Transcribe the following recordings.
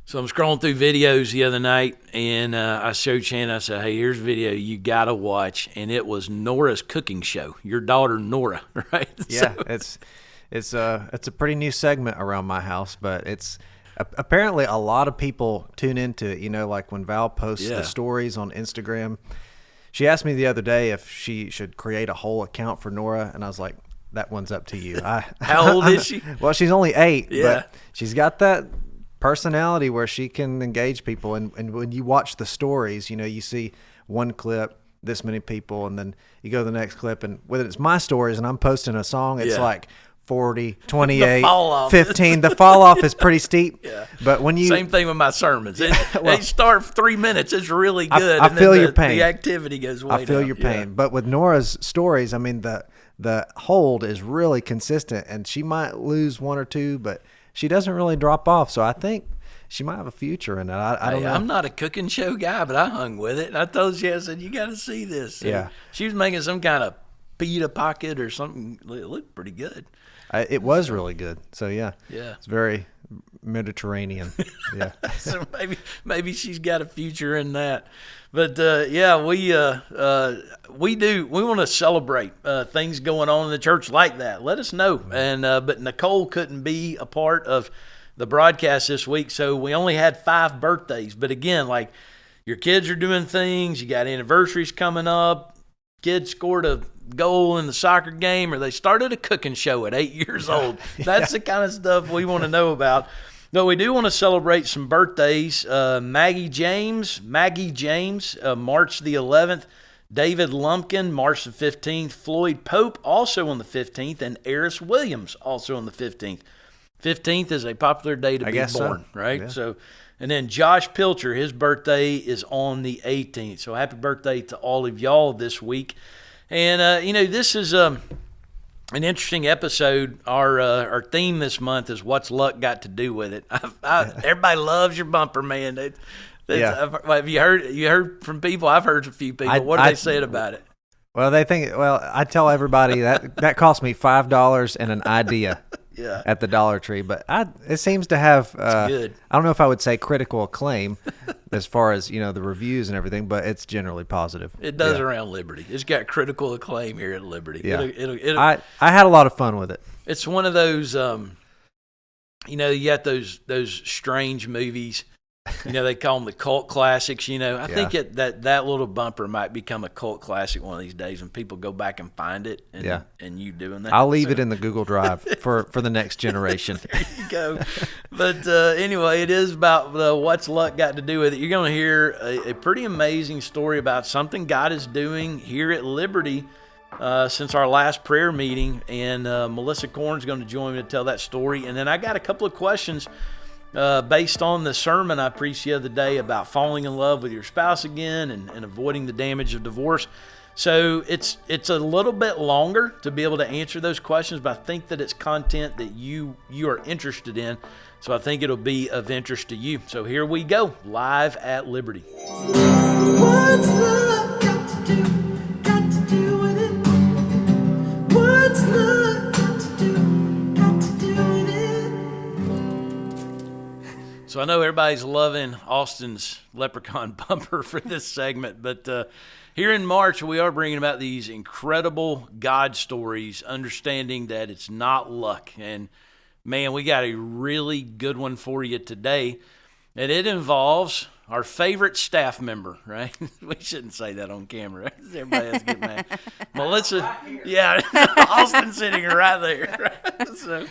So I'm scrolling through videos the other night, and I showed Shannon. I said, "Hey, here's a video you gotta watch," and it was Nora's cooking show. Your daughter Nora, right? Yeah, it's a pretty new segment around my house, but it's apparently a lot of people tune into it. You know, like when Val posts the stories on Instagram. She asked me the other day if she should create a whole account for Nora, and I was like, "That one's up to you." How old is she? Well, she's only 8, Yeah. but she's got that personality where she can engage people, and when you watch the stories, you know, you see one clip, this many people, and then you go to the next clip, and whether it's my stories and I'm posting a song, it's like 40, 28, 15. The fall off is pretty steep. Yeah. But when you Same thing with my sermons. They start 3 minutes. It's really good. I feel your pain. The activity goes way I feel down. your pain. But with Nora's stories, I mean, the hold is really consistent, and she might lose one or two, but she doesn't really drop off. So I think she might have a future in it. I don't know. I'm not a cooking show guy, but I hung with it. And I told you, I said, you got to see this. And yeah. She was making some kind of pita pocket or something. It looked pretty good. It was really good. So, yeah. Yeah. It's very Mediterranean. Yeah. So maybe she's got a future in that. But, we want to celebrate things going on in the church like that. Let us know. And but Nicole couldn't be a part of the broadcast this week, so we only had 5 birthdays. But again, like, your kids are doing things, you got anniversaries coming up, kids scored a goal in the soccer game, or they started a cooking show at 8 years old. That's the kind of stuff we want to know about. No, we do want to celebrate some birthdays. Maggie James, March the 11th. David Lumpkin, March the 15th. Floyd Pope, also on the 15th. And Eris Williams, also on the 15th. 15th is a popular day to be born, right? Yeah. So, and then Josh Pilcher, his birthday is on the 18th. So happy birthday to all of y'all this week. And, this is an interesting episode. Our theme this month is What's Luck Got to Do with It? Everybody loves your bumper, man. Have you heard from people? I've heard a few people. What have they said about it? Well, I tell everybody that cost me $5 and an idea. Yeah. At the Dollar Tree, but it seems to have good. I don't know if I would say critical acclaim as far as, you know, the reviews and everything, but it's generally positive. It does around Liberty. It's got critical acclaim here at Liberty. Yeah. I had a lot of fun with it. It's one of those you got those strange movies. They call them the cult classics. I think that little bumper might become a cult classic one of these days when people go back and find it. And you doing that. I'll leave it in the Google Drive for the next generation. There you go. But anyway, it is about what's luck got to do with it. You're going to hear a pretty amazing story about something God is doing here at Liberty since our last prayer meeting. And Melissa Korn's going to join me to tell that story. And then I got a couple of questions based on the sermon I preached the other day about falling in love with your spouse again and avoiding the damage of divorce. So it's a little bit longer to be able to answer those questions, but I think that it's content that you are interested in. So I think it'll be of interest to you. So here we go, live at Liberty. What's love got to do with it? What's love got to do with it? So I know everybody's loving Austin's leprechaun bumper for this segment, but here in March, we are bringing about these incredible God stories, understanding that it's not luck. And man, we got a really good one for you today. And it involves our favorite staff member, right? We shouldn't say that on camera. Everybody has to get mad. Melissa, yeah, Austin's sitting right there. Right? So,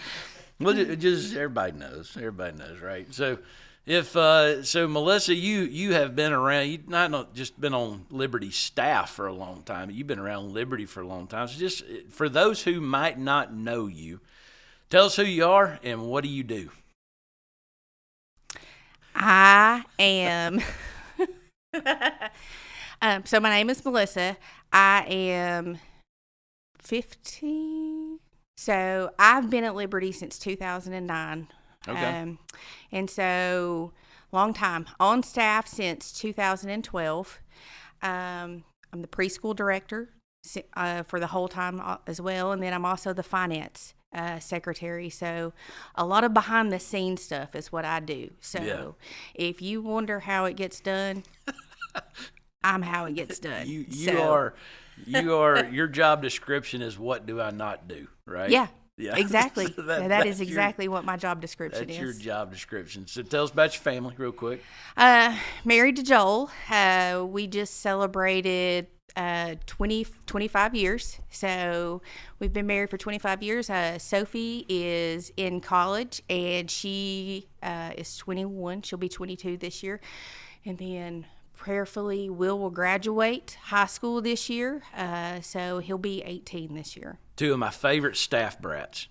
just everybody knows, right? So, if Melissa, you have been around. You've not just been on Liberty staff for a long time. You've been around Liberty for a long time. So, just for those who might not know you, tell us who you are and what do you do. I am. So my name is Melissa. I am 50. So I've been at Liberty since 2009. Okay. And so long time on staff since 2012. I'm the preschool director for the whole time as well, and then I'm also the finance secretary. So a lot of behind the scenes stuff is what I do. So if you wonder how it gets done, I'm how it gets done. You are your job description is what do I not do, right? Yeah. Yeah. Exactly. So that is exactly what my job description that's is. your job description. So tell us about your family real quick. Married to Joel. We just celebrated 25 years. So we've been married for 25 years. Sophie is in college, and she is 21. She'll be 22 this year. And then prayerfully, will graduate high school this year. So he'll be 18 this year. Two of my favorite staff brats.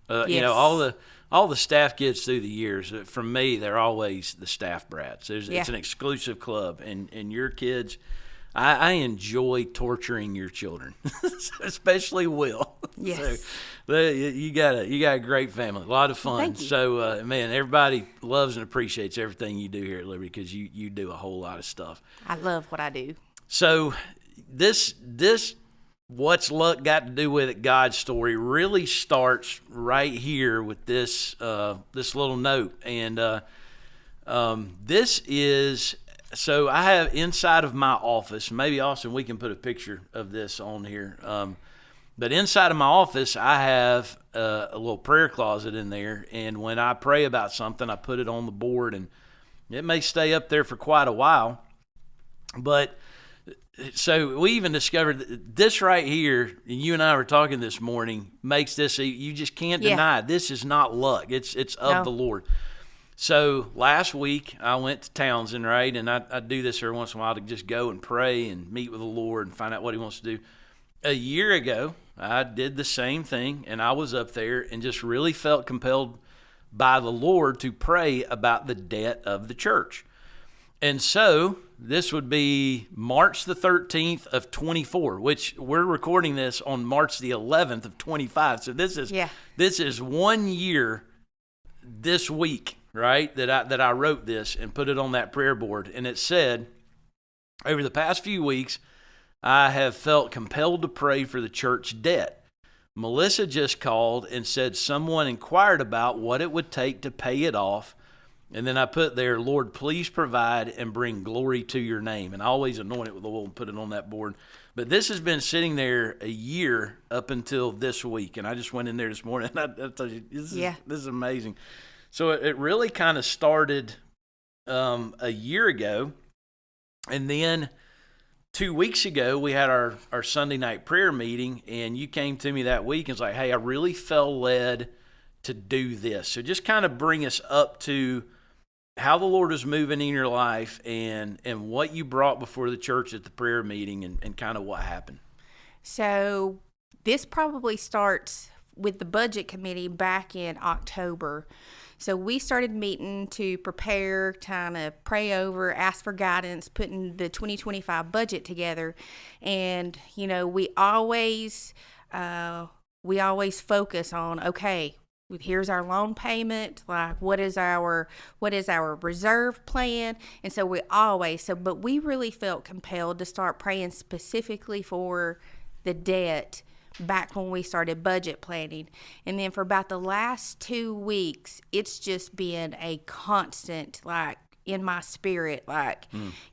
You Yes. know, all the staff kids through the years, from me, they're always the staff brats. It's an exclusive club, and your kids, I enjoy torturing your children, especially Will. Yes. So, you got a great family, a lot of fun. Thank you. So, man, everybody loves and appreciates everything you do here at Liberty because you do a whole lot of stuff. I love what I do. So, this What's Luck Got to Do with It God story really starts right here with this little note. And this is, so I have inside of my office, maybe Austin, we can put a picture of this on here. But inside of my office, I have a little prayer closet in there. And when I pray about something, I put it on the board, and it may stay up there for quite a while. But so we even discovered that this right here, and you and I were talking this morning, makes this, you just can't deny it. This is not luck. It's of the Lord. So last week I went to Townsend, right? And I do this every once in a while to just go and pray and meet with the Lord and find out what he wants to do. A year ago, I did the same thing, and I was up there and just really felt compelled by the Lord to pray about the debt of the church. And so this would be March the 13th of 24, which we're recording this on March the 11th of 25. So this is 1 year this week, right, that I wrote this and put it on that prayer board. And it said, over the past few weeks, I have felt compelled to pray for the church debt. Melissa just called and said someone inquired about what it would take to pay it off. And then I put there, Lord, please provide and bring glory to your name. And I always anoint it with oil and put it on that board. But this has been sitting there a year up until this week. And I just went in there this morning, and I told you, this is amazing. So it really kind of started a year ago. And then 2 weeks ago, we had our Sunday night prayer meeting. And you came to me that week and was like, hey, I really felt led to do this. So just kind of bring us up to how the Lord is moving in your life and what you brought before the church at the prayer meeting and kind of what happened. So this probably starts with the budget committee back in October. So we started meeting to prepare, kind of pray over, ask for guidance, putting the 2025 budget together. And, you know, we always focus on, okay, here's our loan payment, like what is our reserve plan. And so but we really felt compelled to start praying specifically for the debt back when we started budget planning. And then for about the last 2 weeks, it's just been a constant, like, in my spirit, like,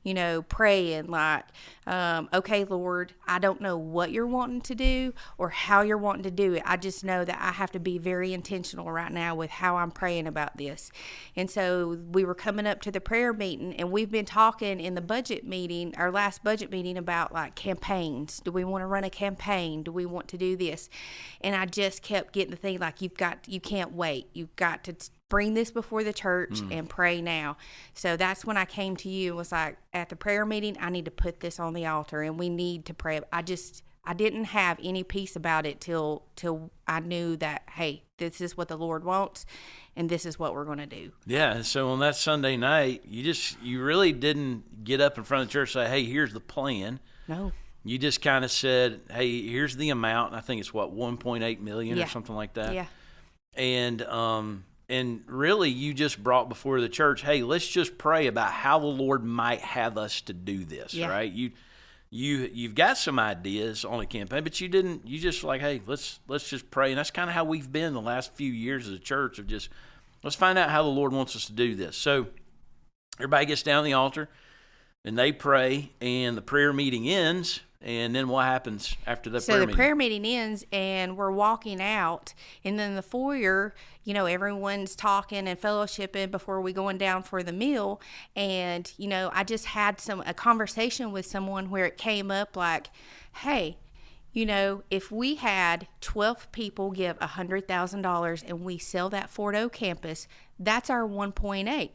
you know, praying like, okay, Lord, I don't know what you're wanting to do or how you're wanting to do it. I just know that I have to be very intentional right now with how I'm praying about this. And so we were coming up to the prayer meeting, and we've been talking in the budget meeting, our last budget meeting, about like campaigns. Do we want to run a campaign? Do we want to do this? And I just kept getting the thing like, you can't wait. You've got to bring this before the church and pray now. So that's when I came to you and was like, at the prayer meeting, I need to put this on the altar and we need to pray. I didn't have any peace about it till I knew that, hey, this is what the Lord wants and this is what we're going to do. Yeah. And so on that Sunday night, you really didn't get up in front of the church and say, hey, here's the plan. No. You just kind of said, hey, here's the amount. I think it's what, 1.8 million or something like that. Yeah. And really, you just brought before the church, hey, let's just pray about how the Lord might have us to do this, right? you've got some ideas on a campaign, but you didn't. You just like, hey, let's just pray, and that's kind of how we've been the last few years as a church of just let's find out how the Lord wants us to do this. So everybody gets down the altar, and they pray, and the prayer meeting ends. And then what happens after the prayer meeting? So the prayer meeting ends, and we're walking out, and then the foyer, everyone's talking and fellowshipping before we going down for the meal. And, I just had a conversation with someone where it came up like, hey, if we had 12 people give $100,000 and we sell that Fort O campus, that's our 1.8.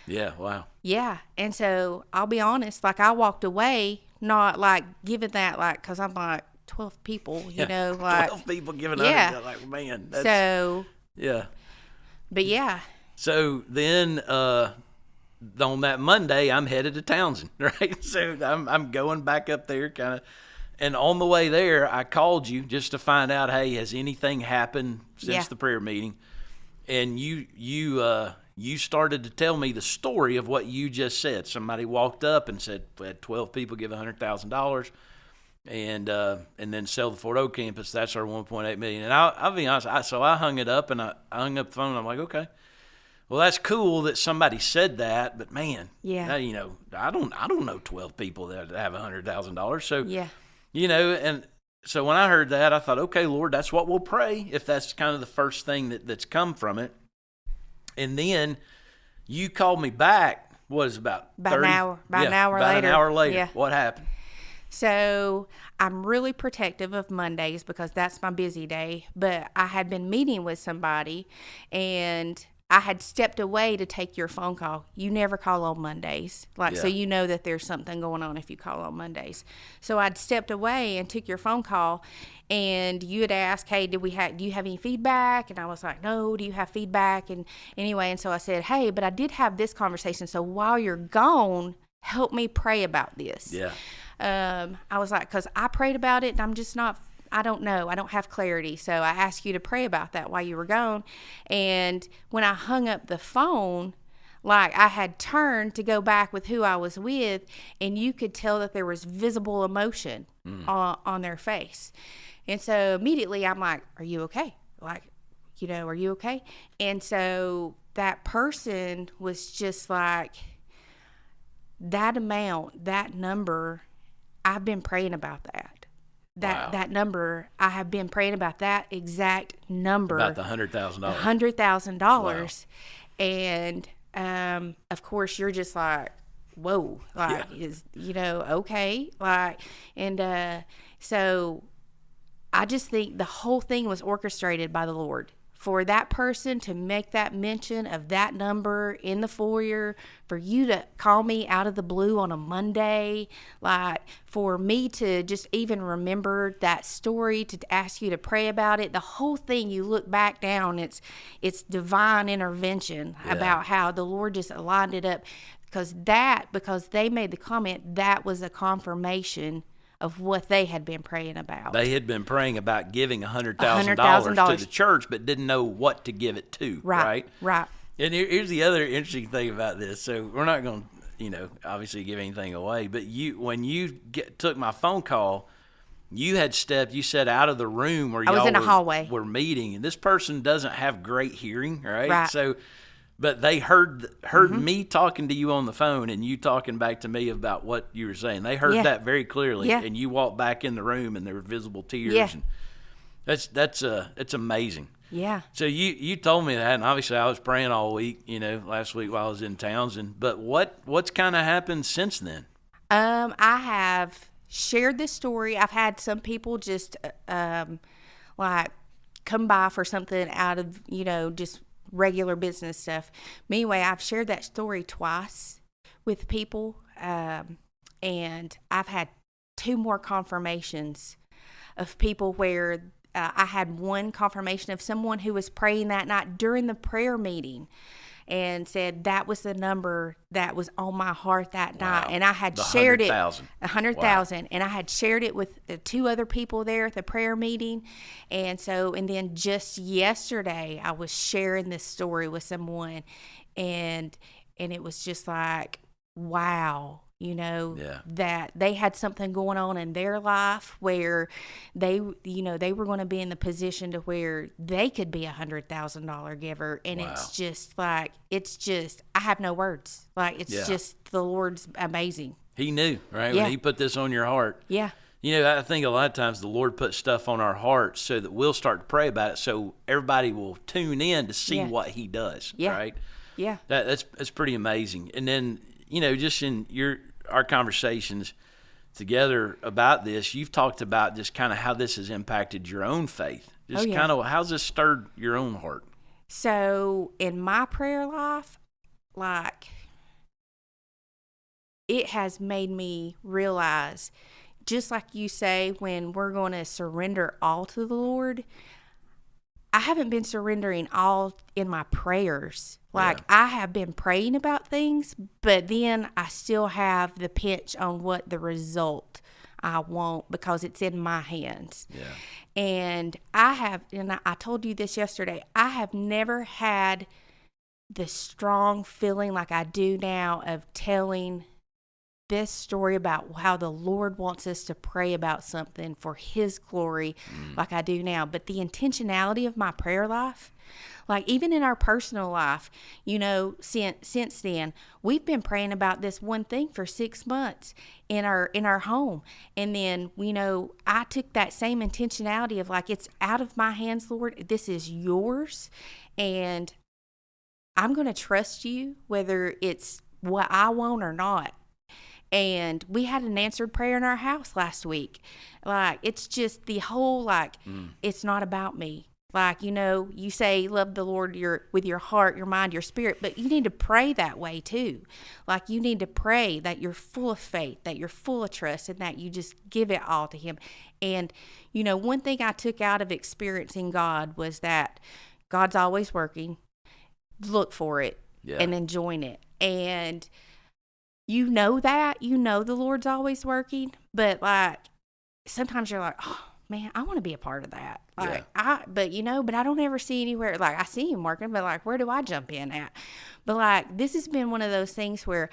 Yeah, wow. Yeah, and so I'll be honest, like I walked away not like giving that because I'm like 12 people, like 12 people giving like man. That's, so yeah, but yeah. So then on that Monday, I'm headed to Townsend, right? So I'm going back up there, kind of, and on the way there, I called you just to find out, hey, has anything happened since the prayer meeting? And you started to tell me the story of what you just said. Somebody walked up and said, we had 12 people give $100,000 and then sell the Fort O campus. That's our $1.8 million. And I'll be honest, so I hung it up, and I hung up the phone, and I'm like, okay, well, that's cool that somebody said that, but man, I don't know 12 people that have $100,000. So, and so when I heard that, I thought, okay, Lord, that's what we'll pray if that's kind of the first thing that's come from it. And then you called me back. What is about 30? An hour later. An hour later. Yeah. What happened? So I'm really protective of Mondays because that's my busy day. But I had been meeting with somebody, and I had stepped away to take your phone call. You never call on Mondays. So you know that there's something going on if you call on Mondays. So I'd stepped away and took your phone call, and you had asked, hey, do you have any feedback? And I was like, no, do you have feedback? And anyway, and so I said, hey, but I did have this conversation. So while you're gone, help me pray about this. Yeah. I was like, because I prayed about it, and I'm just not, I don't know. I don't have clarity. So I asked you to pray about that while you were gone. And when I hung up the phone, like I had turned to go back with who I was with, and you could tell that there was visible emotion on their face. And so immediately I'm like, are you okay? Like, are you okay? And so that person was just like, that amount, that number, I've been praying about that. That number, I have been praying about that exact number. About the $100,000. $100,000. And of course you're just like, whoa, like is okay, like, and so I just think the whole thing was orchestrated by the Lord for that person to make that mention of that number in the foyer, for you to call me out of the blue on a Monday, like for me to just even remember that story, to ask you to pray about it. The whole thing, you look back down, it's divine intervention about how the Lord just aligned it up, because they made the comment, that was a confirmation of what they had been praying about. They had been praying about giving $100,000 to the church, but didn't know what to give it to, right? Right. And here's the other interesting thing about this. So we're not going to, obviously give anything away, but when you took my phone call, you said out of the room where I was in a hallway. Were meeting, and this person doesn't have great hearing, Right. So, but they heard me talking to you on the phone, and you talking back to me about what you were saying. They heard that very clearly, and you walked back in the room, and there were visible tears. Yeah. And it's amazing. Yeah. So you told me that, and obviously I was praying all week, last week while I was in Townsend. But what's kind of happened since then? I have shared this story. I've had some people just like come by for something out of just regular business stuff. Anyway, I've shared that story twice with people, and I've had 2 more confirmations of people where I had one confirmation of someone who was praying that night during the prayer meeting and said that was the number that was on my heart that night. And I had shared it, 100,000. And I had shared it with 2 other people there at the prayer meeting. And then just yesterday, I was sharing this story with someone, and it was just like, wow, Yeah. that they had something going on in their life where they were going to be in the position to where they could be $100,000 giver. And Wow. it's just, I have no words. Like, it's Yeah. just, the Lord's amazing. He knew, right? Yeah. When he put this on your heart. Yeah. I think a lot of times the Lord puts stuff on our hearts so that we'll start to pray about it, so everybody will tune in to see Yeah. what he does, Yeah. right? Yeah. That's pretty amazing. And then, just in our conversations together about this, you've talked about just kind of how this has impacted your own faith. Just yeah. kind of how's this stirred your own heart? So in my prayer life, like, it has made me realize, just like you say, when we're going to surrender all to the Lord, I haven't been surrendering all in my prayers. Like, Yeah. I have been praying about things, but then I still have the pinch on what the result I want, because it's in my hands. Yeah. And I told you this yesterday, I have never had the strong feeling like I do now of telling this story about how the Lord wants us to pray about something for his glory like I do now. But the intentionality of my prayer life, like even in our personal life, since then, we've been praying about this one thing for 6 months in our home. And then, I took that same intentionality of like, it's out of my hands, Lord. This is yours. And I'm going to trust you, whether it's what I want or not. And we had an answered prayer in our house last week. Like, it's just the whole, it's not about me. Like, you say love the Lord with your heart, your mind, your spirit, but you need to pray that way too. Like, you need to pray that you're full of faith, that you're full of trust, and that you just give it all to him. And, one thing I took out of experiencing God was that God's always working. Look for it and then join it. And that, the Lord's always working, but like, sometimes you're like, oh man, I want to be a part of that. Like, but I don't ever see anywhere, like, I see him working, but like, where do I jump in at? But like, this has been one of those things where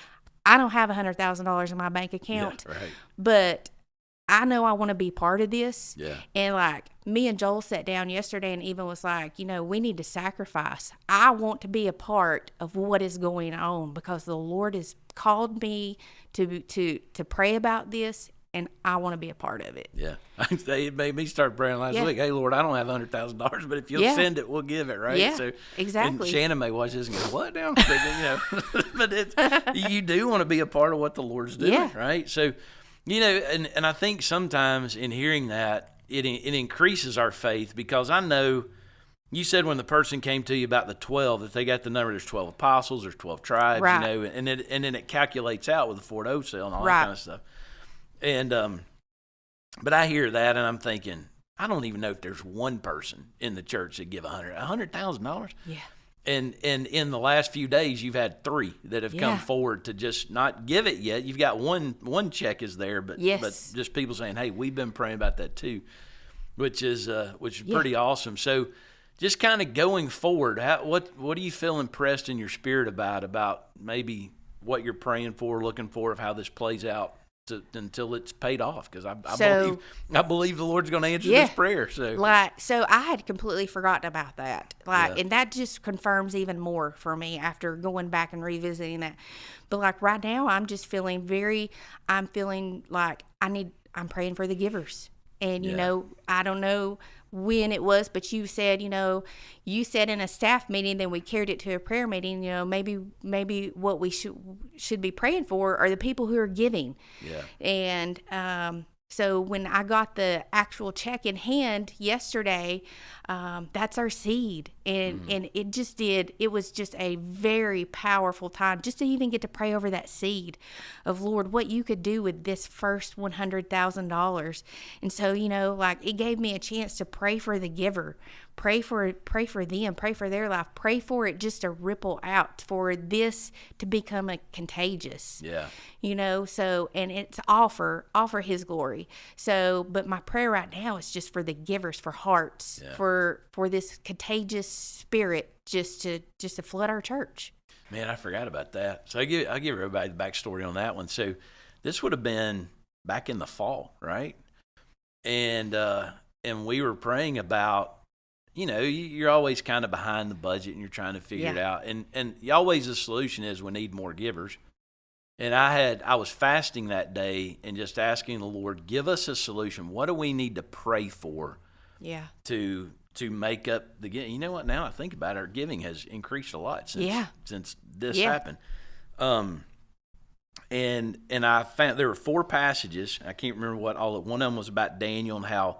I don't have $100,000 in my bank account, right. but I know I want to be part of this. Yeah. And like, me and Joel sat down yesterday and even was like, we need to sacrifice. I want to be a part of what is going on, because the Lord has called me to pray about this, and I want to be a part of it. Yeah. It made me start praying last week. Hey, Lord, I don't have $100,000, but if you'll send it, we'll give it, right? Yeah, so, exactly. And Shannon may watch this and go, what now? But you do want to be a part of what the Lord's doing, right? So, and I think sometimes in hearing that, it increases our faith, because I know you said when the person came to you about the 12, that they got the number, there's 12 apostles, there's 12 tribes, right. and then it calculates out with the Ford O sale and all that kind of stuff. And, but I hear that and I'm thinking, I don't even know if there's one person in the church that give $100,000. Yeah. And in the last few days, you've had 3 that have come forward to just not give it yet. You've got one check is there, but just people saying, "Hey, we've been praying about that too," which is pretty awesome. So, just kind of going forward, what do you feel impressed in your spirit about maybe what you're praying for, looking for, of how this plays out until it's paid off? Because I believe the Lord's going to answer this prayer. So I had completely forgotten about that. And that just confirms even more for me after going back and revisiting that. But like right now, I'm just feeling I'm feeling like I'm praying for the givers. And I don't know when it was, but you said in a staff meeting, then we carried it to a prayer meeting, maybe what we should be praying for are the people who are giving. Yeah. And so when I got the actual check in hand yesterday, that's our seed. And it was just a very powerful time just to even get to pray over that seed of, Lord, what you could do with this first $100,000. And so, it gave me a chance to pray for the giver, pray for them, pray for their life, pray for it just to ripple out, for this to become a contagious. Yeah. So, and it's all for his glory. So, but my prayer right now is just for the givers, for hearts, for this contagious spirit just to flood our church. Man, I forgot about that. So I'll give everybody the backstory on that one. So this would have been back in the fall, right? And we were praying about, you're always kind of behind the budget and you're trying to figure it out. And always the solution is we need more givers. And I was fasting that day and just asking the Lord, give us a solution. What do we need to pray for? Yeah. To make up the giving. You know what? Now I think about it, our giving has increased a lot since this happened. And I found there were 4 passages. I can't remember what all of. One of them was about Daniel and how,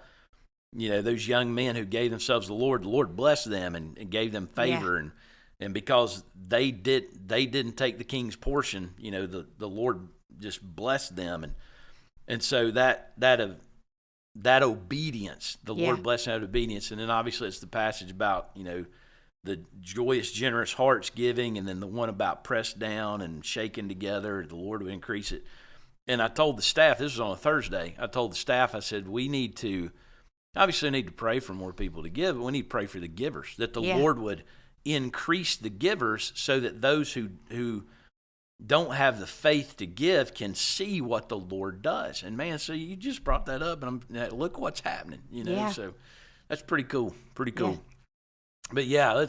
those young men who gave themselves to the Lord blessed them and gave them favor, and because they didn't take the king's portion, the Lord just blessed them, and so that obedience, the Lord blessed that obedience, and then obviously it's the passage about the joyous, generous hearts giving, and then the one about pressed down and shaken together, the Lord would increase it. And I told the staff, this was on a Thursday, I told the staff, I said, we need to pray for more people to give, but we need to pray for the givers, that the Lord would increase the givers so that those who don't have the faith to give can see what the Lord does. And man, so you just brought that up, and look what's happening, so that's pretty cool. Yeah. But yeah,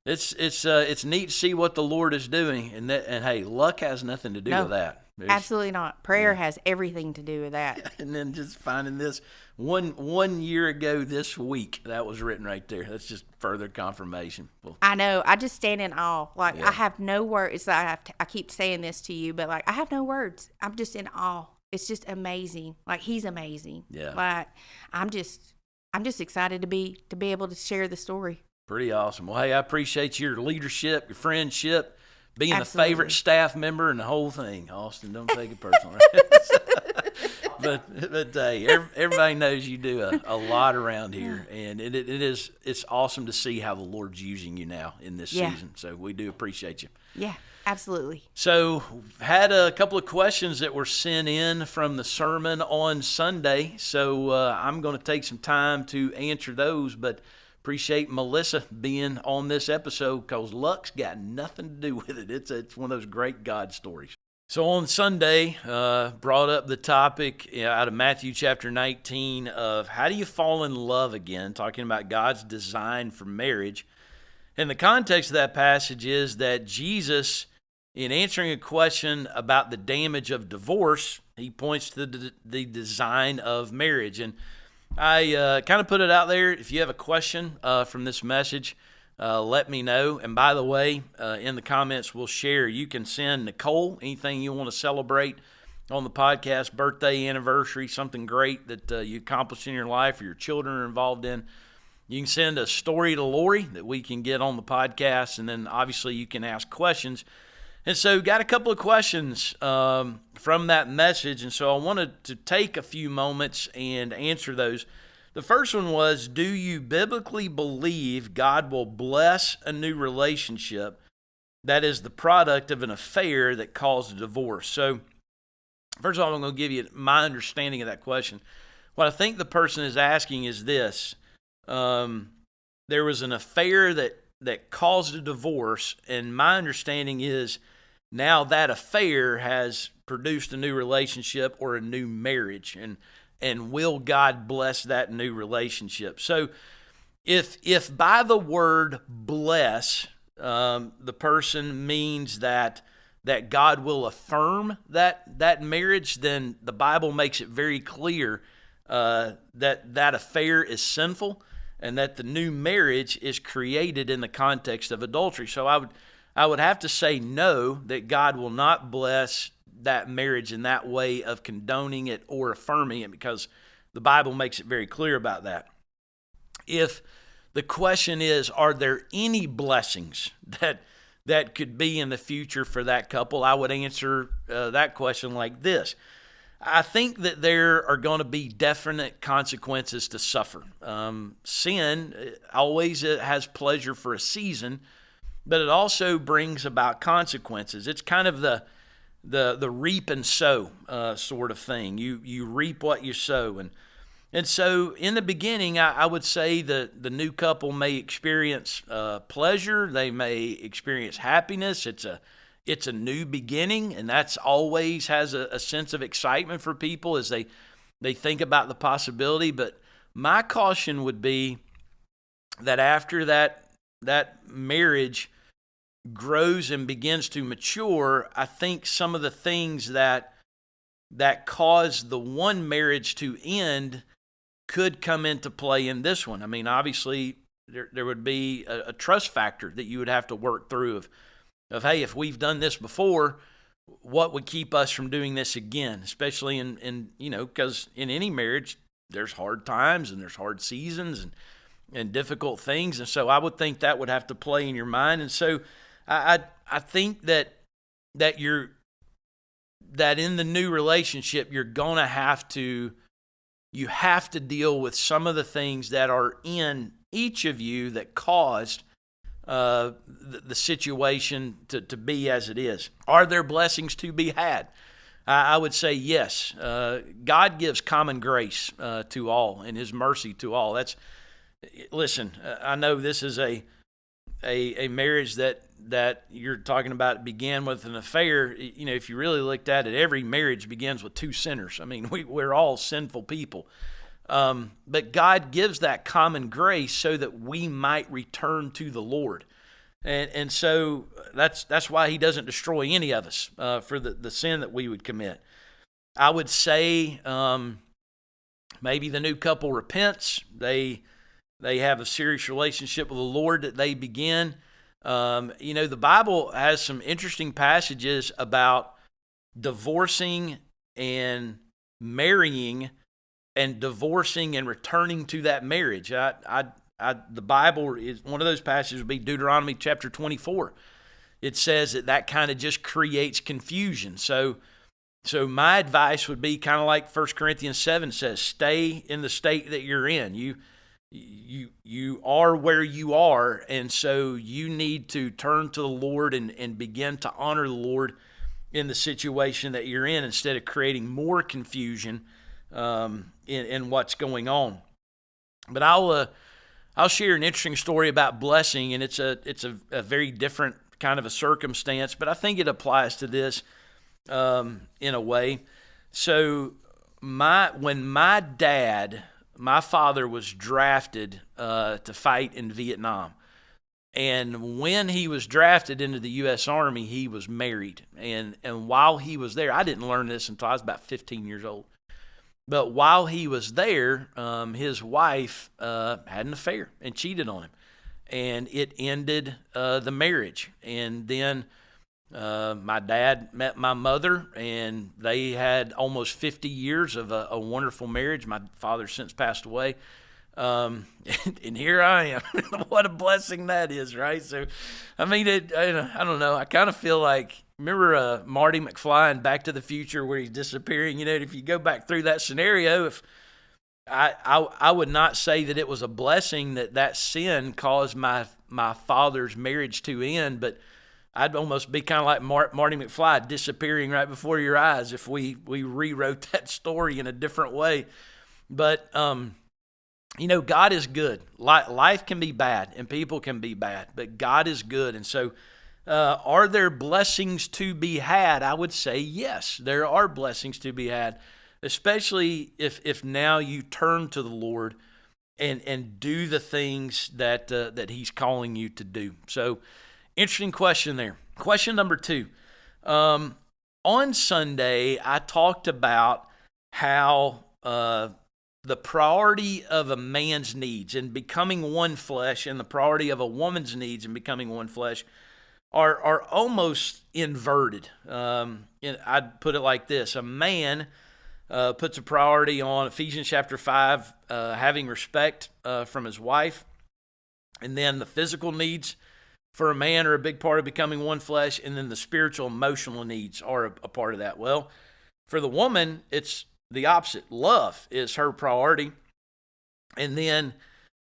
it's neat to see what the Lord is doing, and hey, luck has nothing to do with that. Absolutely not. Prayer has everything to do with that. And then just finding this one year ago this week, that was written right there. That's just further confirmation. Well, I know. I just stand in awe. I have no words. It's like I keep saying this to you, but I have no words. I'm just in awe. It's just amazing. He's amazing. Yeah. I'm just excited to be able to share the story. Pretty awesome. Well, hey, I appreciate your leadership, your friendship, being the favorite staff member and the whole thing. Austin, don't take it personal. Right? but hey, everybody knows you do a lot around here, and it's awesome to see how the Lord's using you now in this season. So we do appreciate you. Yeah, absolutely. So had a couple of questions that were sent in from the sermon on Sunday, so I'm going to take some time to answer those, but appreciate Melissa being on this episode because luck's got nothing to do with it. It's one of those great God stories. So on Sunday, brought up the topic out of Matthew chapter 19 of how do you fall in love again, talking about God's design for marriage. And the context of that passage is that Jesus, in answering a question about the damage of divorce, he points to the design of marriage. And I kind of put it out there. If you have a question from this message, let me know. And by the way, in the comments we'll share, you can send Nicole anything you want to celebrate on the podcast, birthday, anniversary, something great that you accomplished in your life or your children are involved in. You can send a story to Lori that we can get on the podcast, and then obviously you can ask questions. And so got a couple of questions from that message, and so I wanted to take a few moments and answer those. The first one was, do you biblically believe God will bless a new relationship that is the product of an affair that caused a divorce? So first of all, I'm going to give you my understanding of that question. What I think the person is asking is this. There was an affair that caused a divorce, and my understanding is now that affair has produced a new relationship or a new marriage, and will God bless that new relationship? So if by the word bless, the person means that God will affirm that marriage, then the Bible makes it very clear that affair is sinful and that the new marriage is created in the context of adultery. So I would have to say no, that God will not bless that marriage in that way of condoning it or affirming it, because the Bible makes it very clear about that. If the question is, are there any blessings that could be in the future for that couple, I would answer that question like this. I think that there are going to be definite consequences to suffer. Sin always has pleasure for a season, but it also brings about consequences. It's kind of the reap and sow sort of thing. You reap what you sow, And so in the beginning, I would say the new couple may experience pleasure. They may experience happiness. It's a new beginning, and that's always has a sense of excitement for people as they think about the possibility. But my caution would be that after that marriage grows and begins to mature, I think some of the things that caused the one marriage to end could come into play in this one. I mean, obviously, there would be a trust factor that you would have to work through of hey, if we've done this before, what would keep us from doing this again? Especially in because in any marriage, there's hard times and there's hard seasons and difficult things. And so I would think that would have to play in your mind. And so I think that in the new relationship, you're going to have to deal with some of the things that are in each of you that caused the situation to be as it is. Are there blessings to be had? I would say yes. God gives common grace to all and His mercy to all. Listen, I know this is a marriage that you're talking about began with an affair. If you really looked at it, every marriage begins with two sinners. I mean, we're all sinful people. But God gives that common grace so that we might return to the Lord. And so that's why He doesn't destroy any of us for the sin that we would commit. I would say maybe the new couple repents. They have a serious relationship with the Lord that they begin. The Bible has some interesting passages about divorcing and marrying and divorcing and returning to that marriage. The Bible is one of those passages would be Deuteronomy chapter 24. It says that kind of just creates confusion. So my advice would be kind of like 1 Corinthians 7 says, stay in the state that you're in. You are where you are, and so you need to turn to the Lord and begin to honor the Lord in the situation that you're in instead of creating more confusion in what's going on. But I'll share an interesting story about blessing, and it's a very different kind of a circumstance, but I think it applies to this in a way. So when my father was drafted to fight in Vietnam. And when he was drafted into the U.S. Army, he was married. And while he was there, I didn't learn this until I was about 15 years old. But while he was there, his wife had an affair and cheated on him. And it ended the marriage. And then my dad met my mother, and they had almost 50 years of a wonderful marriage. My father since passed away. And here I am. What a blessing that is, right? So, I mean, I don't know. I kind of feel like, remember Marty McFly in Back to the Future where he's disappearing? If you go back through that scenario, if I would not say that it was a blessing that sin caused my father's marriage to end, but I'd almost be kind of like Marty McFly disappearing right before your eyes if we rewrote that story in a different way. But, God is good. Life can be bad and people can be bad, but God is good. And so are there blessings to be had? I would say yes, there are blessings to be had, especially if now you turn to the Lord and do the things that He's calling you to do. So, interesting question there. Question number 2. On Sunday, I talked about how the priority of a man's needs and becoming one flesh and the priority of a woman's needs and becoming one flesh are almost inverted. I'd put it like this. A man puts a priority on Ephesians chapter 5, having respect from his wife. And then the physical needs for a man are a big part of becoming one flesh. And then the spiritual, emotional needs are a part of that. Well, for the woman, it's the opposite. Love is her priority. And then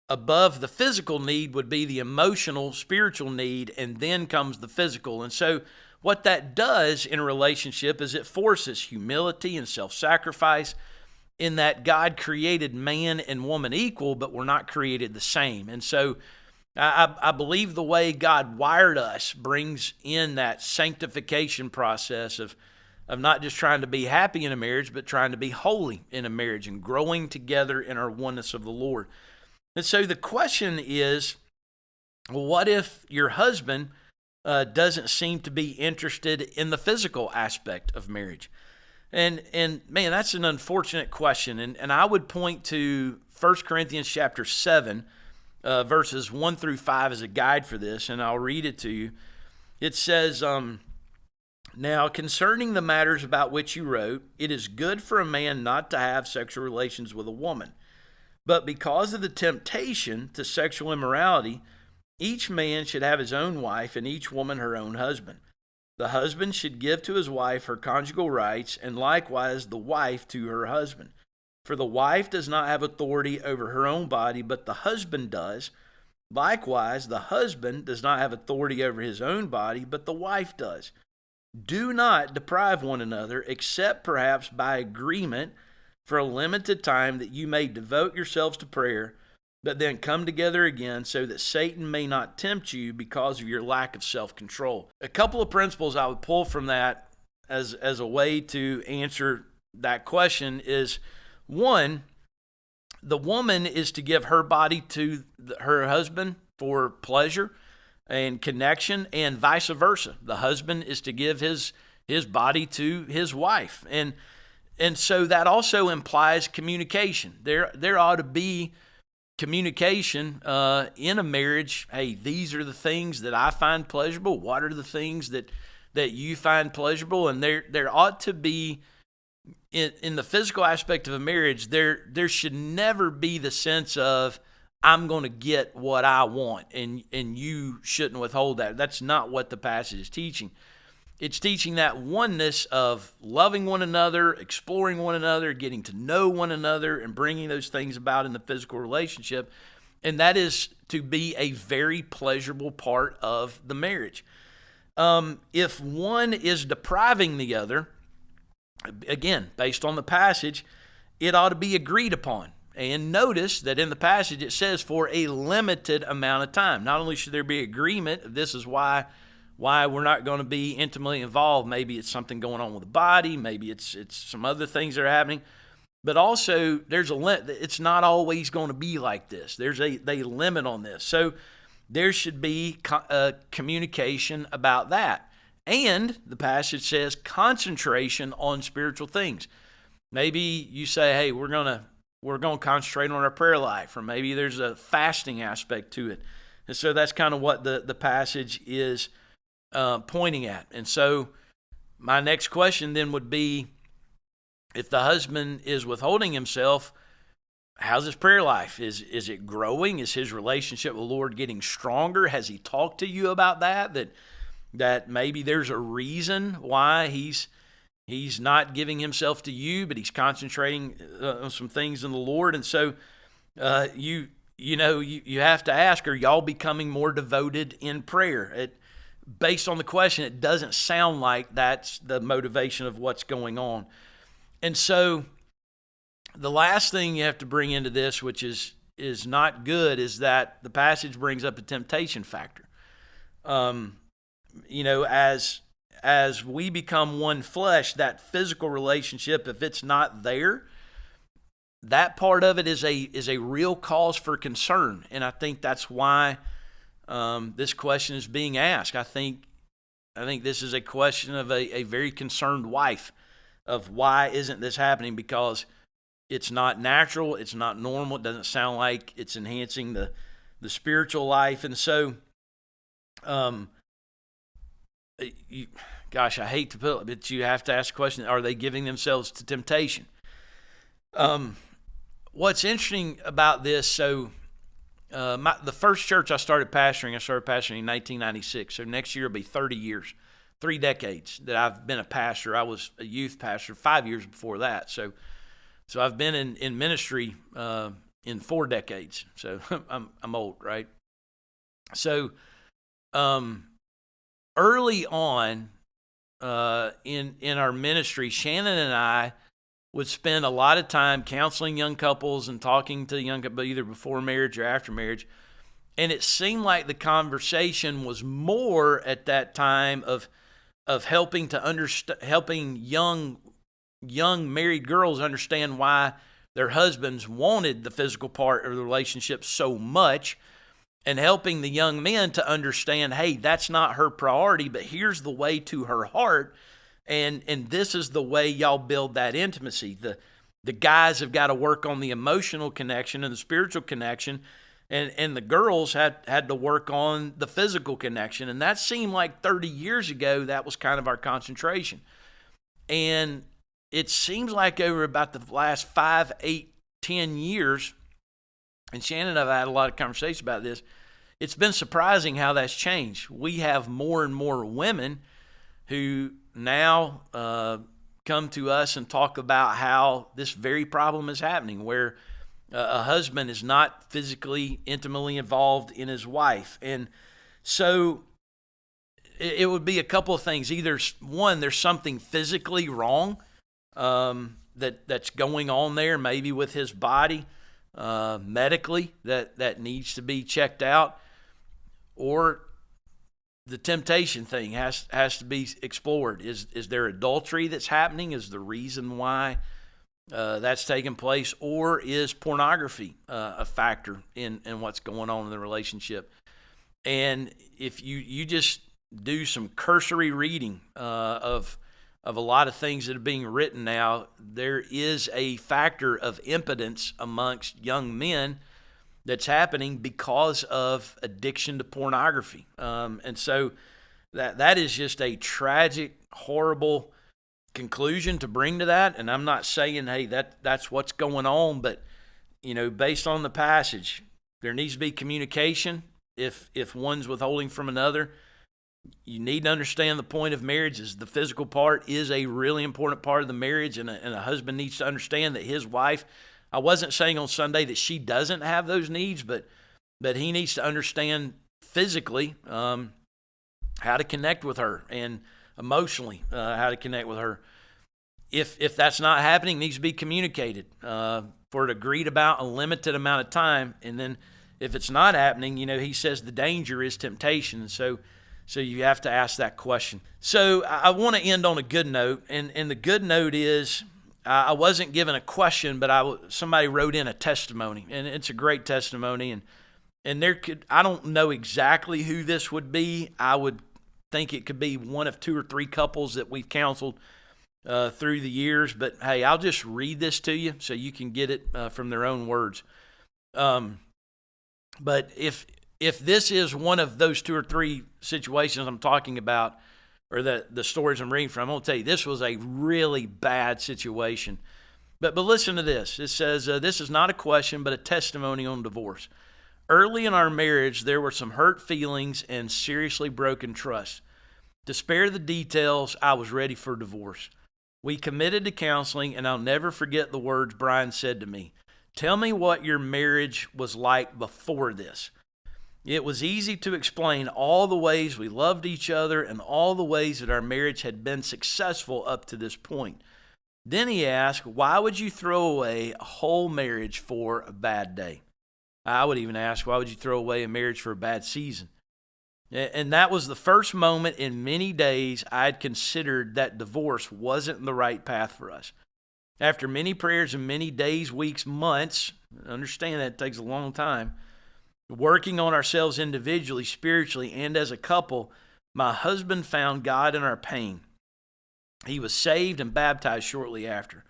above the physical need would be the emotional, spiritual need, and then comes the physical. And so what that does in a relationship is it forces humility and self-sacrifice. in that God created man and woman equal, but we're not created the same. And so I believe the way God wired us brings in that sanctification process of not just trying to be happy in a marriage, but trying to be holy in a marriage and growing together in our oneness of the Lord. And so the question is, well, what if your husband doesn't seem to be interested in the physical aspect of marriage? And man, that's an unfortunate question. And I would point to 1 Corinthians chapter 7, verses 1 through 5 as a guide for this, and I'll read it to you. It says, now concerning the matters about which you wrote, it is good for a man not to have sexual relations with a woman. But because of the temptation to sexual immorality, each man should have his own wife and each woman her own husband. The husband should give to his wife her conjugal rights, and likewise the wife to her husband. For the wife does not have authority over her own body, but the husband does. Likewise, the husband does not have authority over his own body, but the wife does. Do not deprive one another, except perhaps by agreement for a limited time, that you may devote yourselves to prayer, but then come together again, so that Satan may not tempt you because of your lack of self-control. A couple of principles I would pull from that as a way to answer that question is, one, the woman is to give her body to her husband for pleasure and connection, and vice versa. The husband is to give his body to his wife. And so that also implies communication. There ought to be communication in a marriage. Hey, these are the things that I find pleasurable. What are the things that you find pleasurable? And there ought to be, in the physical aspect of a marriage, there should never be the sense of, I'm going to get what I want, and you shouldn't withhold that. That's not what the passage is teaching. It's teaching that oneness of loving one another, exploring one another, getting to know one another, and bringing those things about in the physical relationship. And that is to be a very pleasurable part of the marriage. If one is depriving the other, again, based on the passage, it ought to be agreed upon. And notice that in the passage it says for a limited amount of time. Not only should there be agreement, this is why we're not going to be intimately involved. Maybe it's something going on with the body. Maybe it's some other things that are happening. But also, there's it's not always going to be like this. There's a limit on this. So there should be communication about that. And the passage says concentration on spiritual things. Maybe you say, hey, we're going to concentrate on our prayer life, or maybe there's a fasting aspect to it. And so that's kind of what the passage is pointing at. And so my next question then would be, if the husband is withholding himself, how's his prayer life? Is it growing? Is his relationship with the Lord getting stronger? Has he talked to you about that maybe there's a reason why he's not giving himself to you, but he's concentrating on some things in the Lord? And so you have to ask, are y'all becoming more devoted in prayer? Based on the question, it doesn't sound like that's the motivation of what's going on. And so the last thing you have to bring into this, which is not good, is that the passage brings up a temptation factor. As we become one flesh, that physical relationship, if it's not there, that part of it is a real cause for concern. And I think that's why this question is being asked. I think this is a question of a very concerned wife, of why isn't this happening? Because it's not natural, it's not normal, it doesn't sound like it's enhancing the spiritual life. And so, I hate to put it, but you have to ask the question, are they giving themselves to temptation? What's interesting about this, so the first church I started pastoring in 1996. So next year will be 30 years, 3 decades that I've been a pastor. I was a youth pastor 5 years before that. So I've been in ministry in 4 decades. So I'm old, right? So early on in our ministry, Shannon and I would spend a lot of time counseling young couples and talking to young couples either before marriage or after marriage. And it seemed like the conversation was more at that time of helping to helping young married girls understand why their husbands wanted the physical part of the relationship so much, and helping the young men to understand, hey, that's not her priority, but here's the way to her heart, and this is the way y'all build that intimacy. The guys have got to work on the emotional connection and the spiritual connection, and the girls had to work on the physical connection. And that seemed like 30 years ago, that was kind of our concentration. And it seems like over about the last 5, 8, 10 years, and Shannon and I have had a lot of conversation about this, it's been surprising how that's changed. We have more and more women who now come to us and talk about how this very problem is happening, where a husband is not physically, intimately involved in his wife. And so it would be a couple of things. Either, one, there's something physically wrong that's going on there, maybe with his body, medically, that needs to be checked out, or the temptation thing has to be explored. Is there adultery that's happening? Is the reason why that's taking place, or is pornography a factor in what's going on in the relationship? And if you just do some cursory reading of a lot of things that are being written now, there is a factor of impotence amongst young men that's happening because of addiction to pornography. And so that is just a tragic, horrible conclusion to bring to that. And I'm not saying, hey, that's what's going on, but based on the passage, there needs to be communication. If one's withholding from another, you need to understand the point of marriage is the physical part is a really important part of the marriage, and a husband needs to understand that his wife, I wasn't saying on Sunday that she doesn't have those needs, but he needs to understand physically how to connect with her, and emotionally how to connect with her. If that's not happening, it needs to be communicated for it agreed about a limited amount of time. And then if it's not happening, he says the danger is temptation. So you have to ask that question. So I want to end on a good note, and the good note is I wasn't given a question, but somebody wrote in a testimony, and it's a great testimony. And I don't know exactly who this would be. I would think it could be one of 2 or 3 couples that we've counseled through the years. But hey, I'll just read this to you so you can get it from their own words. But if this is one of those 2 or 3 situations I'm talking about, or the stories I'm reading from, I'm going to tell you, this was a really bad situation. But listen to this. It says, this is not a question, but a testimony on divorce. Early in our marriage, there were some hurt feelings and seriously broken trust. To spare the details, I was ready for divorce. We committed to counseling, and I'll never forget the words Brian said to me. Tell me what your marriage was like before this. It was easy to explain all the ways we loved each other and all the ways that our marriage had been successful up to this point. Then he asked, why would you throw away a whole marriage for a bad day? I would even ask, why would you throw away a marriage for a bad season? And that was the first moment in many days I'd considered that divorce wasn't the right path for us. After many prayers and many days, weeks, months, understand that takes a long time, working on ourselves individually, spiritually, and as a couple, my husband found God in our pain. He was saved and baptized shortly after.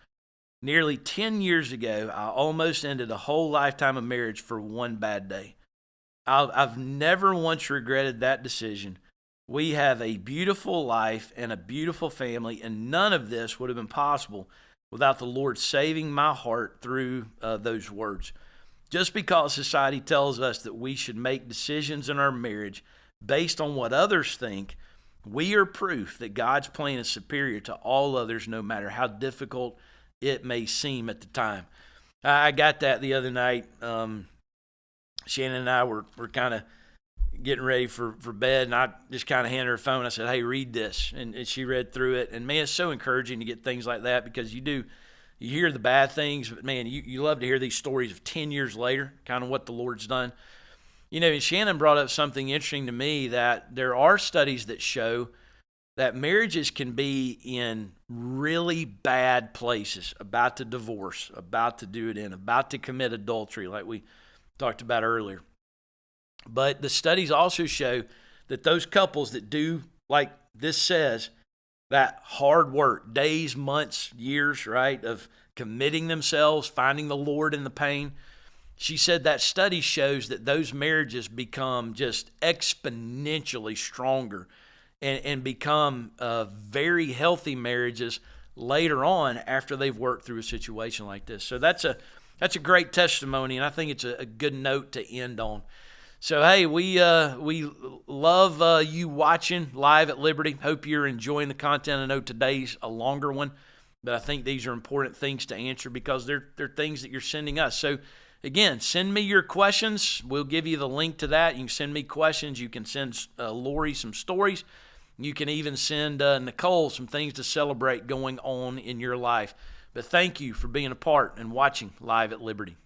Nearly 10 years ago, I almost ended a whole lifetime of marriage for one bad day. I've never once regretted that decision. We have a beautiful life and a beautiful family, and none of this would have been possible without the Lord saving my heart through those words. Just because society tells us that we should make decisions in our marriage based on what others think, we are proof that God's plan is superior to all others, no matter how difficult it may seem at the time. I got that the other night. Shannon and I were kind of getting ready for bed, and I just kind of handed her a phone. I said, hey, read this. And she read through it. And man, it's so encouraging to get things like that, because you you hear the bad things, but man, you love to hear these stories of 10 years later, kind of what the Lord's done. You know, and Shannon brought up something interesting to me, that there are studies that show that marriages can be in really bad places, about to divorce, about to do it in, about to commit adultery, like we talked about earlier. But the studies also show that those couples that do, like this says, that hard work, days, months, years, right, of committing themselves, finding the Lord in the pain. She said that study shows that those marriages become just exponentially stronger and become very healthy marriages later on after they've worked through a situation like this. So that's a great testimony, and I think it's a good note to end on. So, hey, we love you watching live at Liberty. Hope you're enjoying the content. I know today's a longer one, but I think these are important things to answer because they're things that you're sending us. So, again, send me your questions. We'll give you the link to that. You can send me questions. You can send Lori some stories. You can even send Nicole some things to celebrate going on in your life. But thank you for being a part and watching Live at Liberty.